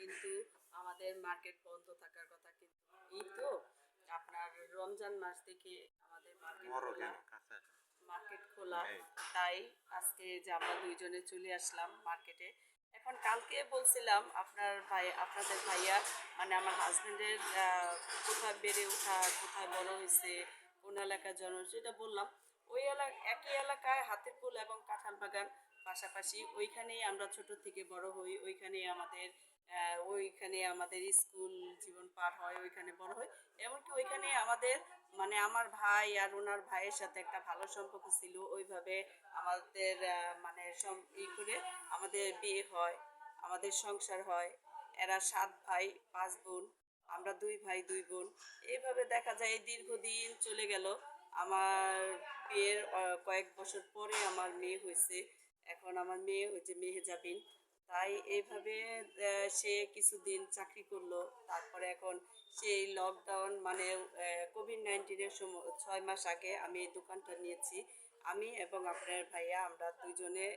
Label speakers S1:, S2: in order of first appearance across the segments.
S1: কিন্তু আমাদের মার্কেট বন্ধ থাকার কথা, কিন্তু এই তো আপনার রমজান মাস থেকে আমাদের মার্কেট খোলা। তাই আজকে যে আমরা দুইজনে চলে আসলাম মার্কেটে। এখন কালকে বলছিলাম আপনাদের ভাইয়া মানে আমার হাজবেন্ডের কোথায় বেড়ে ওঠা, কোথায় বড় হয়েছে, কোন এলাকায় জন্ম হয়েছে, এটা বললাম। ওই একই এলাকায় হাতের পুল এবং কাঁঠাল বাগান পাশাপাশি, ওইখানেই আমরা ছোট থেকে বড় হই, ওইখানে আমাদের স্কুল জীবন পার হয়, ওইখানে বড় হয়। এমনকি ওইখানে আমাদের মানে আমার ভাই আর ওনার ভাইয়ের সাথে একটা ভালো সম্পর্ক ছিল। ওইভাবে আমাদের করে আমাদের বিয়ে হয়, আমাদের সংসার হয়। এরা 7 ভাই 5 বোন, আমরা 2 ভাই 2 বোন। এইভাবে দেখা যায় এই দীর্ঘদিন চলে গেল। আমার বিয়ের কয়েক বছর পরে আমার মেয়ে হয়েছে। এখন আমার মেয়ে হয়েছে মেহেজাবিন। তাই এইভাবে সে কিছুদিন চাকরি করলো। তারপরে এখন সেই লকডাউন মানে কোভিড-19-এর সময় 6 মাস আগে আমি এই দোকানটা নিয়েছি। আমি এবং আপনার ভাইয়া আমরা দুইজনে,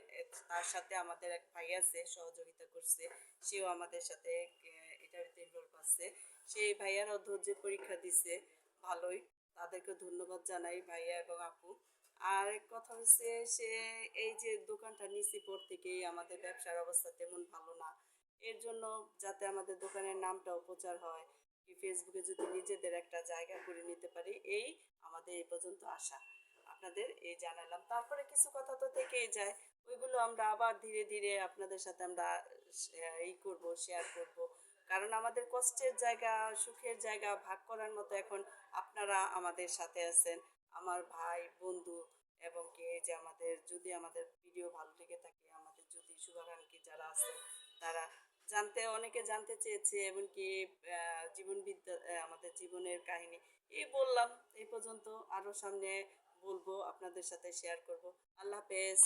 S1: তার সাথে আমাদের এক ভাই আছে সহযোগিতা করছে, সেও আমাদের সাথে এটাতে ইনভলভ আছে। সেই ভাইয়ারও ধৈর্য পরীক্ষা দিছে ভালোই। তাদেরকে ধন্যবাদ জানাই ভাইয়া এবং আপু। আর এক কথা হচ্ছে, সে এই যে দোকানটা নিছি পর থেকেই আমাদের ব্যবসার অবস্থা তেমন ভালো না। এর জন্য যাতে আমাদের দোকানের নামটাও প্রচার হয়, কি ফেসবুকে যদি নিজেদের একটা জায়গা করে নিতে পারি, এই আমাদের এই পর্যন্ত আসা। আপনাদের এই জানালাম, তারপরে কিছু কথা তো থেকেই যায়, ওইগুলো আমরা আবার ধীরে ধীরে আপনাদের সাথে আমরা শেয়ার করব। কারণ আমাদের কষ্টের জায়গা, সুখের জায়গা ভাগ করার মতো এখন আপনারা আমাদের সাথে আছেন, আমার ভাই বন্ধু। এবং কি এই যে আমাদের ভিডিও ভালো লেগে থাকে, আমাদের যদি শুভাকাঙ্ক্ষী যারা আছে তারা অনেকে জানতে চেয়েছে, এমনকি আমাদের জীবনের কাহিনী এই বললাম। এই পর্যন্ত, আরো সামনে বলবো, আপনাদের সাথে শেয়ার করব। আল্লাহ হাফেজ।